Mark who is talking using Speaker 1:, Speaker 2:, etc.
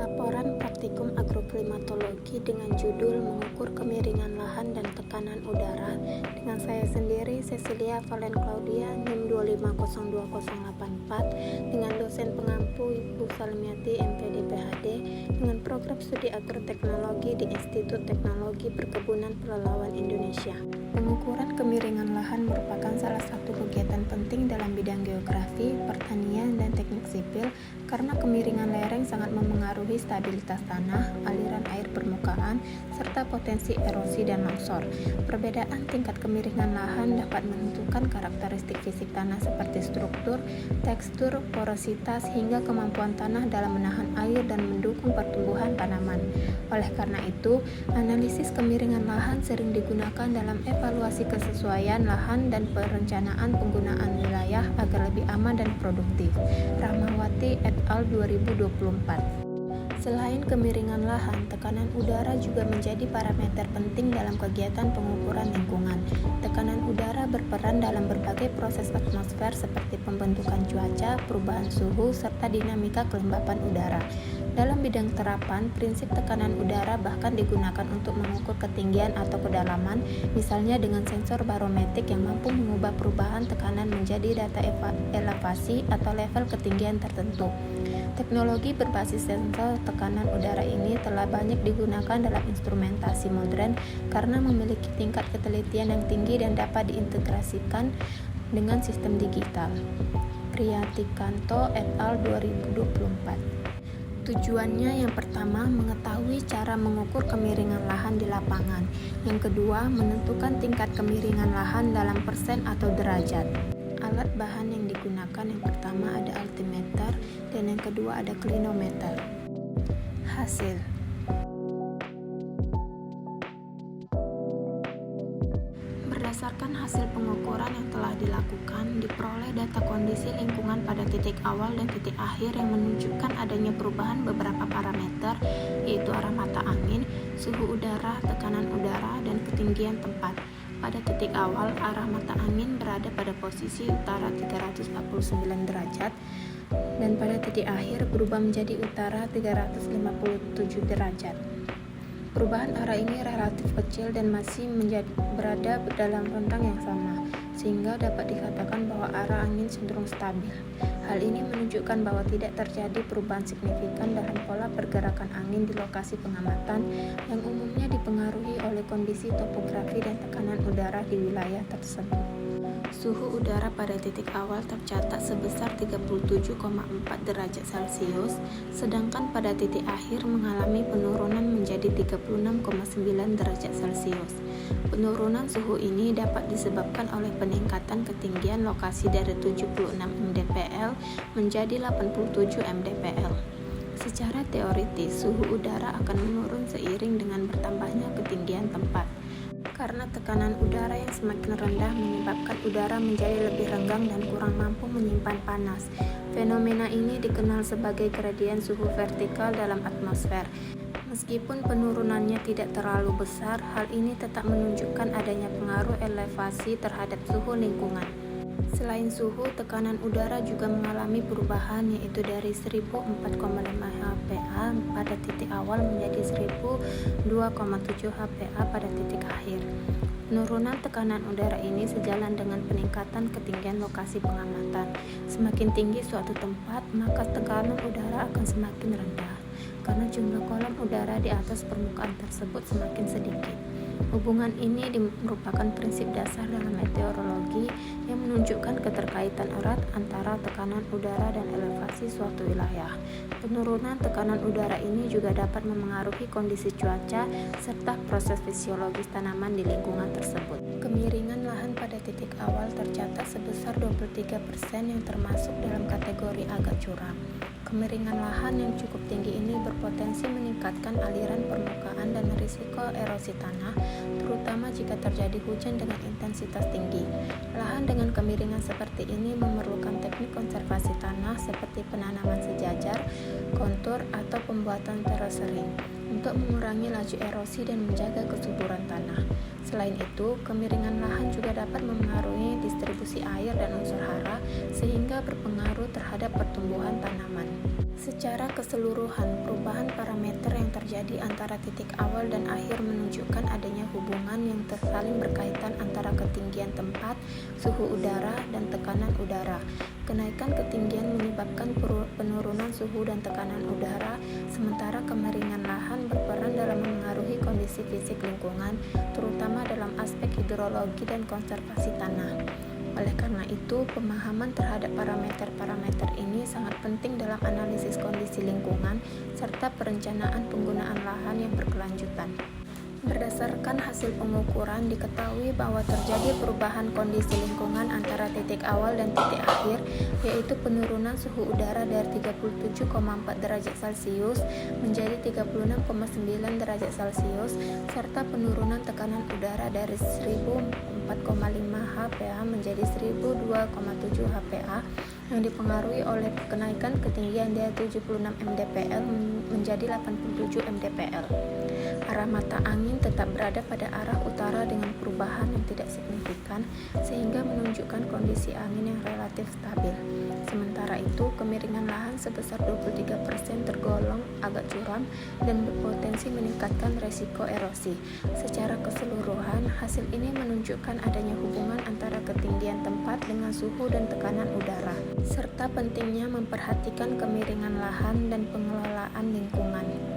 Speaker 1: Laporan Praktikum Agroklimatologi dengan judul Mengukur Kemiringan Lahan dan Tekanan Udara dengan saya sendiri, Cecilia Valen Claudia, NIM 2502084, dengan dosen pengampu Ibu Salmiati MPD PhD, dengan program studi agroteknologi di Institut Teknologi Perkebunan Pelalawan Indonesia. Pengukuran kemiringan lahan merupakan salah satu kegiatan penting dalam bidang geografi, pertanian, dan teknik sipil karena kemiringan lereng sangat memengaruhi stabilitas tanah, aliran air permukaan, serta potensi erosi dan longsor. Perbedaan tingkat kemiringan lahan dapat menentukan karakteristik fisik tanah seperti struktur, tekstur, porositas, hingga kemampuan tanah dalam menahan air dan mendukung pertumbuhan tanaman. Oleh karena itu, analisis kemiringan lahan sering digunakan dalam evaluasi kesesuaian lahan dan perencanaan penggunaan wilayah agar lebih aman dan produktif. Rahmawati et al. 2024. Selain kemiringan lahan, tekanan udara juga menjadi parameter penting dalam kegiatan pengukuran lingkungan. Tekanan udara berperan dalam berbagai proses atmosfer seperti pembentukan cuaca, perubahan suhu, serta dinamika kelembapan udara. Dalam bidang terapan, prinsip tekanan udara bahkan digunakan untuk mengukur ketinggian atau kedalaman, misalnya dengan sensor barometrik yang mampu mengubah perubahan tekanan menjadi data elevasi atau level ketinggian tertentu. Teknologi berbasis sensor tekanan udara ini telah banyak digunakan dalam instrumentasi modern karena memiliki tingkat ketelitian yang tinggi dan dapat diintegrasikan dengan sistem digital. Priyatikanto et al. 2024. Tujuannya yang pertama, mengetahui cara mengukur kemiringan lahan di lapangan. Yang kedua, menentukan tingkat kemiringan lahan dalam persen atau derajat. Alat bahan yang digunakan yang pertama ada altimeter dan yang kedua ada klinometer. Hasil berdasarkan hasil pengukuran yang telah dilakukan, diperoleh data kondisi lingkungan pada titik awal dan titik akhir yang menunjukkan adanya perubahan beberapa parameter, yaitu arah mata angin, suhu udara, tekanan udara, dan ketinggian tempat. Pada titik awal, arah mata angin berada pada posisi utara 349 derajat, dan pada titik akhir berubah menjadi utara 357 derajat. Perubahan arah ini relatif kecil dan masih berada dalam rentang yang sama, sehingga dapat dikatakan bahwa arah angin cenderung stabil. Hal ini menunjukkan bahwa tidak terjadi perubahan signifikan dalam pola pergerakan angin di lokasi pengamatan yang umumnya dipengaruhi oleh kondisi topografi dan tekanan udara di wilayah tersebut. Suhu udara pada titik awal tercatat sebesar 37,4 derajat Celcius, sedangkan pada titik akhir mengalami penurunan menjadi 36,9 derajat Celcius. Penurunan suhu ini dapat disebabkan oleh peningkatan ketinggian lokasi dari 76 mdpl menjadi 87 mdpl. Secara teoritis, suhu udara akan menurun seiring dengan bertambahnya ketinggian tempat. Karena tekanan udara yang semakin rendah menyebabkan udara menjadi lebih renggang dan kurang mampu menyimpan panas. Fenomena ini dikenal sebagai gradien suhu vertikal dalam atmosfer. Meskipun penurunannya tidak terlalu besar, hal ini tetap menunjukkan adanya pengaruh elevasi terhadap suhu lingkungan. Selain suhu, tekanan udara juga mengalami perubahan, yaitu dari 1004,5 HPA pada titik awal menjadi 1002,7 HPA pada titik akhir. Penurunan tekanan udara ini sejalan dengan peningkatan ketinggian lokasi pengamatan. Semakin tinggi suatu tempat, maka tekanan udara akan semakin rendah, karena jumlah kolom udara di atas permukaan tersebut semakin sedikit. Hubungan ini merupakan prinsip dasar dalam meteorologi yang menunjukkan keterkaitan erat antara tekanan udara dan elevasi suatu wilayah. Penurunan tekanan udara ini juga dapat memengaruhi kondisi cuaca serta proses fisiologis tanaman di lingkungan tersebut. Kemiringan lahan pada titik awal tercatat sebesar 23% yang termasuk dalam kategori agak curam. Kemiringan lahan yang cukup tinggi ini berpotensi meningkatkan aliran permukaan dan risiko erosi tanah, terutama jika terjadi hujan dengan intensitas tinggi. Lahan dengan kemiringan seperti ini memerlukan teknik konservasi tanah seperti penanaman sejajar, kontur, atau pembuatan terasering untuk mengurangi laju erosi dan menjaga kesuburan tanah. Selain itu, kemiringan lahan juga dapat memengaruhi distribusi air dan unsur hara sehingga berpengaruh terhadap pertumbuhan tanaman. Secara keseluruhan, perubahan parameter yang terjadi antara titik awal dan akhir menunjukkan adanya hubungan yang saling berkaitan antara ketinggian tempat, suhu udara, dan tekanan udara. Kenaikan ketinggian menyebabkan penurunan suhu dan tekanan udara, sementara kemiringan lahan berperan dalam mengaruhi kondisi fisik lingkungan, terutama dalam aspek hidrologi dan konservasi tanah. Oleh karena itu, pemahaman terhadap parameter-parameter ini sangat penting dalam analisis kondisi lingkungan serta perencanaan penggunaan lahan yang berkelanjutan. Berdasarkan hasil pengukuran, diketahui bahwa terjadi perubahan kondisi lingkungan antara titik awal dan titik akhir, yaitu penurunan suhu udara dari 37,4 derajat Celcius menjadi 36,9 derajat Celcius, serta penurunan tekanan udara dari 1004,5 HPA menjadi 1002,7 HPA yang dipengaruhi oleh kenaikan ketinggian dari 76 mdpl menjadi 87 mdpl. Arah mata angin tetap berada pada arah utara dengan perubahan yang tidak signifikan, sehingga menunjukkan kondisi angin yang relatif stabil. Sementara itu, kemiringan lahan sebesar 23% tergolong agak curam dan berpotensi meningkatkan resiko erosi. Secara keseluruhan, hasil ini menunjukkan adanya hubungan antara ketinggian tempat dengan suhu dan tekanan udara, serta pentingnya memperhatikan kemiringan lahan dan pengelolaan lingkungan.